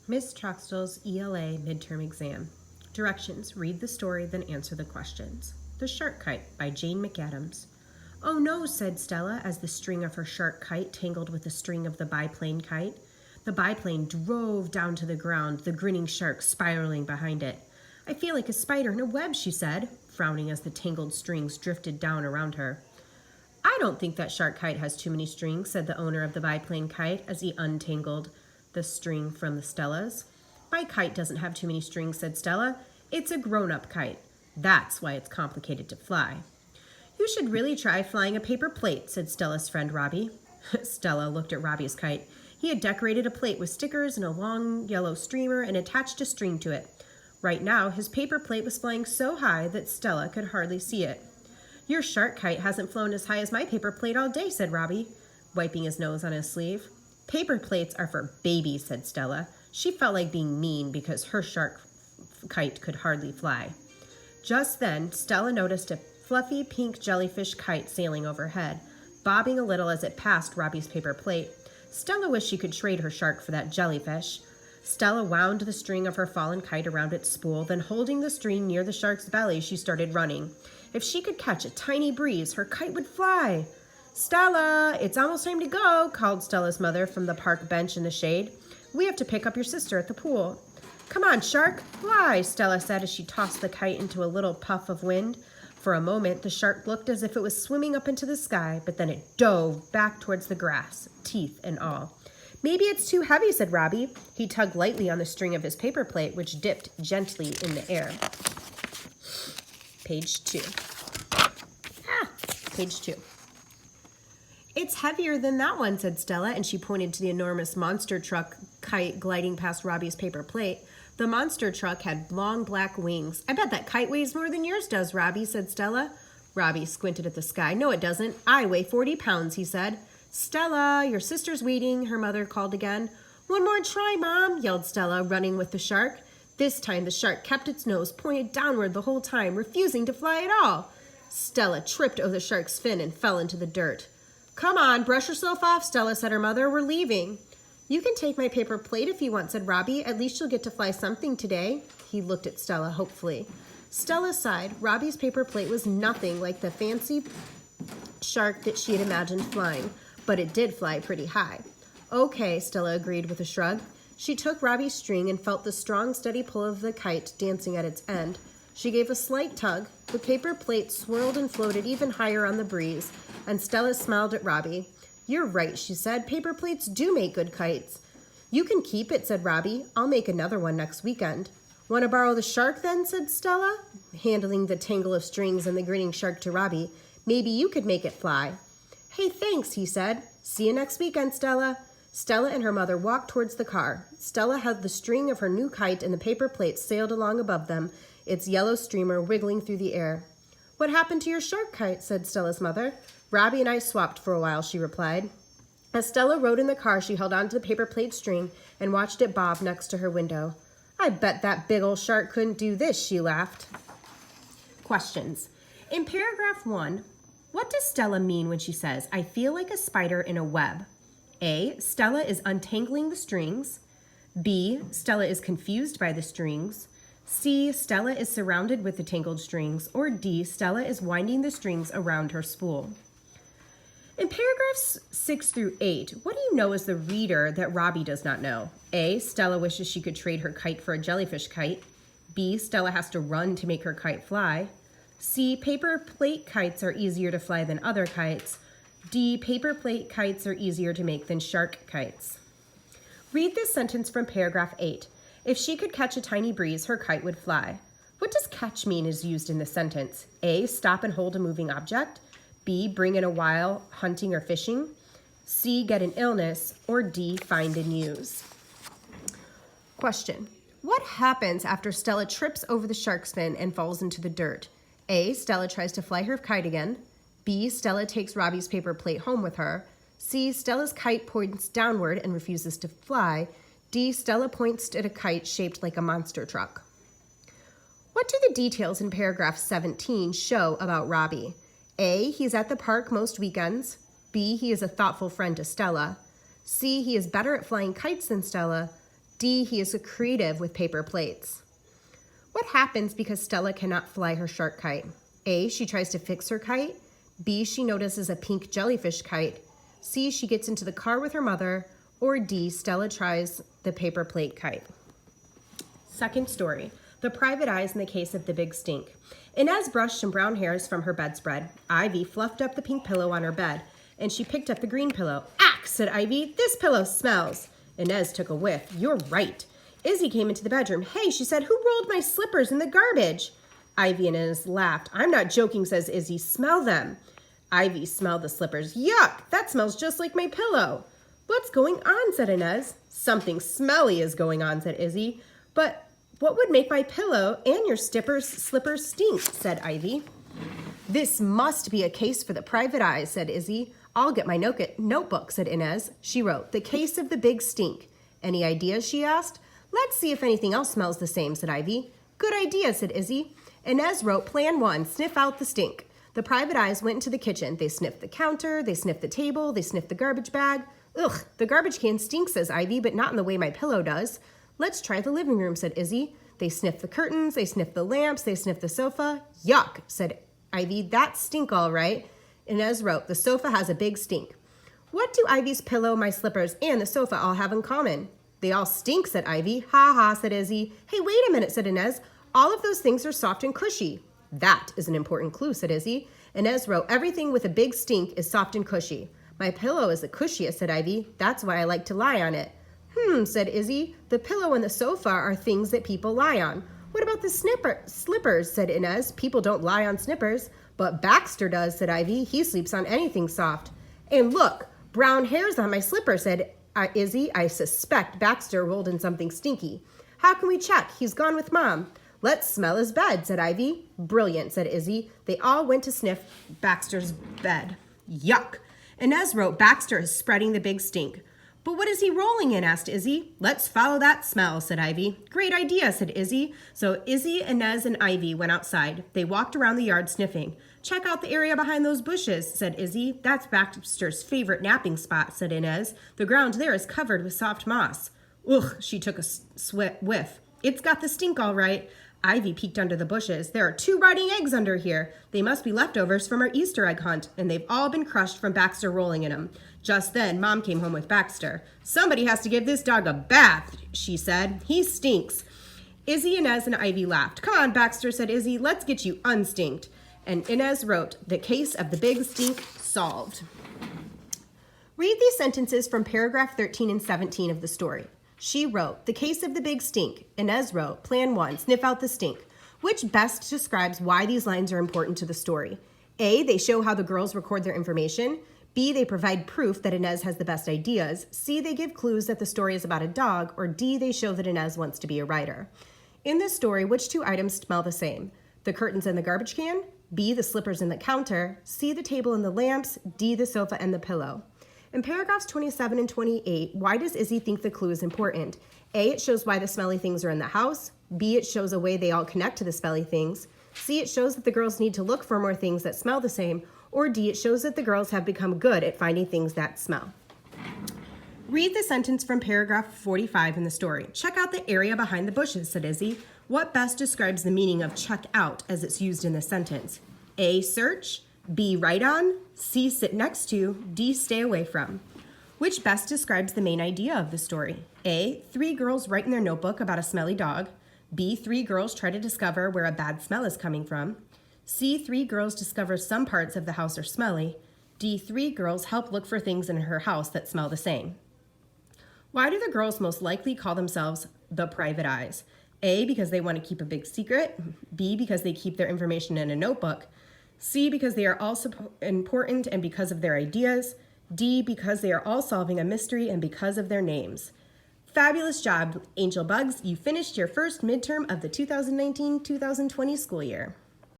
Miss Troxtel's ELA Midterm Exam. Directions: read the story, then answer the questions. The Shark Kite by Jane McAdams. "Oh no," said Stella as the string of her shark kite tangled with the string of the biplane kite. The biplane drove down to the ground, the grinning shark spiraling behind it. "I feel like a spider in a web," she said, frowning as the tangled strings drifted down around her. "I don't think that shark kite has too many strings," said the owner of the biplane kite as he untangled the string from the Stella's. "My kite doesn't have too many strings," said Stella. "It's a grown-up kite. That's why it's complicated to fly." "You should really try flying a paper plate," said Stella's friend Robbie. Stella looked at Robbie's kite. He had decorated a plate with stickers and a long yellow streamer and attached a string to it. Right now, his paper plate was flying so high that Stella could hardly see it. "Your shark kite hasn't flown as high as my paper plate all day," said Robbie, wiping his nose on his sleeve. "Paper plates are for babies," said Stella. She felt like being mean because her shark kite could hardly fly. Just then, Stella noticed a fluffy pink jellyfish kite sailing overhead, bobbing a little as it passed Robbie's paper plate. Stella wished she could trade her shark for that jellyfish. Stella wound the string of her fallen kite around its spool, then holding the string near the shark's belly, she started running. If she could catch a tiny breeze, her kite would fly. "Stella, it's almost time to go," called Stella's mother from the park bench in the shade. "We have to pick up your sister at the pool." "Come on, shark, fly," Stella said as she tossed the kite into a little puff of wind. For a moment, the shark looked as if it was swimming up into the sky, but then it dove back towards the grass, teeth and all. "Maybe it's too heavy," said Robbie. He tugged lightly on the string of his paper plate, which dipped gently in the air. Page 2. Page 2. "It's heavier than that one," said Stella, and she pointed to the enormous monster truck kite gliding past Robbie's paper plate. The monster truck had long black wings. "I bet that kite weighs more than yours does, Robbie," said Stella. Robbie squinted at the sky. "No, it doesn't. I weigh 40 pounds, he said. "Stella, your sister's waiting," her mother called again. "One more try, Mom," yelled Stella, running with the shark. This time the shark kept its nose pointed downward the whole time, refusing to fly at all. Stella tripped over the shark's fin and fell into the dirt. "Come on, brush yourself off," Stella said her mother. "We're leaving." "You can take my paper plate if you want," said Robbie. "At least you'll get to fly something today." He looked at Stella hopefully. Stella sighed. Robbie's paper plate was nothing like the fancy shark that she had imagined flying, but it did fly pretty high. "Okay," Stella agreed with a shrug. She took Robbie's string and felt the strong, steady pull of the kite dancing at its end. She gave a slight tug. The paper plate swirled and floated even higher on the breeze, and Stella smiled at Robbie. "You're right," she said. "Paper plates do make good kites." "You can keep it," said Robbie. "I'll make another one next weekend." "Want to borrow the shark then?" said Stella, handling the tangle of strings and the grinning shark to Robbie. "Maybe you could make it fly." "Hey, thanks," he said. "See you next weekend, Stella." Stella and her mother walked towards the car. Stella held the string of her new kite and the paper plate sailed along above them, its yellow streamer wiggling through the air. "What happened to your shark kite?" said Stella's mother. "Robbie and I swapped for a while," she replied. As Stella rode in the car, she held onto the paper plate string and watched it bob next to her window. "I bet that big old shark couldn't do this," she laughed. Questions. In paragraph 1, what does Stella mean when she says, "I feel like a spider in a web"? A, Stella is untangling the strings. B, Stella is confused by the strings. C, Stella is surrounded with the tangled strings. Or D, Stella is winding the strings around her spool. In paragraphs 6 through 8, what do you know as the reader that Robbie does not know? A, Stella wishes she could trade her kite for a jellyfish kite. B, Stella has to run to make her kite fly. C, paper plate kites are easier to fly than other kites. D, paper plate kites are easier to make than shark kites. Read this sentence from paragraph 8. If she could catch a tiny breeze, her kite would fly. What does catch mean is used in this sentence? A, stop and hold a moving object. B, bring in a while hunting or fishing. C, get an illness. Or D, find and use. Question. What happens after Stella trips over the shark's fin and falls into the dirt? A, Stella tries to fly her kite again. B, Stella takes Robbie's paper plate home with her. C, Stella's kite points downward and refuses to fly. D, Stella points at a kite shaped like a monster truck. What do the details in paragraph 17 show about Robbie? A, he's at the park most weekends. B, he is a thoughtful friend to Stella. C, he is better at flying kites than Stella. D, he is creative with paper plates. What happens because Stella cannot fly her shark kite? A, she tries to fix her kite. B, she notices a pink jellyfish kite. C, she gets into the car with her mother. Or D, Stella tries the paper plate kite. Second story, the private eyes in the case of the big stink. Inez brushed some brown hairs from her bedspread. Ivy fluffed up the pink pillow on her bed, and she picked up the green pillow. "Ack," said Ivy, "this pillow smells." Inez took a whiff. "You're right." Izzy came into the bedroom. "Hey," she said, "who rolled my slippers in the garbage?" Ivy and Inez laughed. "I'm not joking," says Izzy. "Smell them." Ivy smelled the slippers. "Yuck, that smells just like my pillow." "What's going on?" said Inez. "Something smelly is going on," said Izzy. "But what would make my pillow and your slippers stink?" said Ivy. "This must be a case for the private eyes," said Izzy. "I'll get my notebook," said Inez. She wrote, "The case of the big stink." "Any ideas?" she asked. "Let's see if anything else smells the same," said Ivy. "Good idea," said Izzy. Inez wrote, "Plan 1, sniff out the stink." The private eyes went into the kitchen. They sniffed the counter, they sniffed the table, they sniffed the garbage bag. "Ugh, the garbage can stinks," says Ivy, "but not in the way my pillow does." "Let's try the living room," said Izzy. They sniffed the curtains, they sniffed the lamps, they sniffed the sofa. "Yuck," said Ivy, "that stink all right." Inez wrote, "The sofa has a big stink." "What do Ivy's pillow, my slippers, and the sofa all have in common?" "They all stink," said Ivy. "Ha ha," said Izzy. "Hey, wait a minute," said Inez. "All of those things are soft and cushy." "That is an important clue," said Izzy. Inez wrote, "Everything with a big stink is soft and cushy." "My pillow is the cushiest," said Ivy. "That's why I like to lie on it." Said Izzy. "The pillow and the sofa are things that people lie on." "What about the slippers?" said Inez. "People don't lie on slippers." "But Baxter does," said Ivy. "He sleeps on anything soft." "And look, brown hairs on my slipper," said Izzy. "I suspect Baxter rolled in something stinky." "How can we check? He's gone with Mom." "Let's smell his bed," said Ivy. "Brilliant," said Izzy. They all went to sniff Baxter's bed. "Yuck." Inez wrote, "Baxter is spreading the big stink." "But what is he rolling in?" asked Izzy. "Let's follow that smell," said Ivy. "Great idea," said Izzy. So Izzy, Inez, and Ivy went outside. They walked around the yard sniffing. "Check out the area behind those bushes," said Izzy. "That's Baxter's favorite napping spot," said Inez. "The ground there is covered with soft moss." "Ugh," she took a whiff. "It's got the stink all right." Ivy peeked under the bushes. "There are 2 rotting eggs under here. They must be leftovers from our Easter egg hunt, and they've all been crushed from Baxter rolling in them." Just then, Mom came home with Baxter. "Somebody has to give this dog a bath," she said. "He stinks." Izzy, Inez, and Ivy laughed. "Come on, Baxter," said Izzy. "Let's get you unstinked." And Inez wrote, "The case of the big stink solved." Read these sentences from paragraph 13 and 17 of the story. She wrote, "The case of the big stink." Inez wrote, "Plan 1, sniff out the stink." Which best describes why these lines are important to the story? A, they show how the girls record their information. B, they provide proof that Inez has the best ideas. C, they give clues that the story is about a dog. Or D, they show that Inez wants to be a writer. In this story, which 2 items smell the same? The curtains and the garbage can? B, the slippers and the counter? C, the table and the lamps? D, the sofa and the pillow? In paragraphs 27 and 28, why does Izzy think the clue is important? A, it shows why the smelly things are in the house. B, it shows a way they all connect to the smelly things. C, it shows that the girls need to look for more things that smell the same. Or D, it shows that the girls have become good at finding things that smell. Read the sentence from paragraph 45 in the story. "Check out the area behind the bushes," said Izzy. What best describes the meaning of check out as it's used in this sentence? A, search. B, write on. C, sit next to. D, stay away from. Which best describes the main idea of the story? A, 3 girls write in their notebook about a smelly dog. B, 3 girls try to discover where a bad smell is coming from. C, 3 girls discover some parts of the house are smelly. D, 3 girls help look for things in her house that smell the same. Why do the girls most likely call themselves the private eyes? A, because they want to keep a big secret. B, because they keep their information in a notebook. C, because they are also important and because of their ideas. D, because they are all solving a mystery and because of their names. Fabulous job, Angel Bugs. You finished your first midterm of the 2019-2020 school year.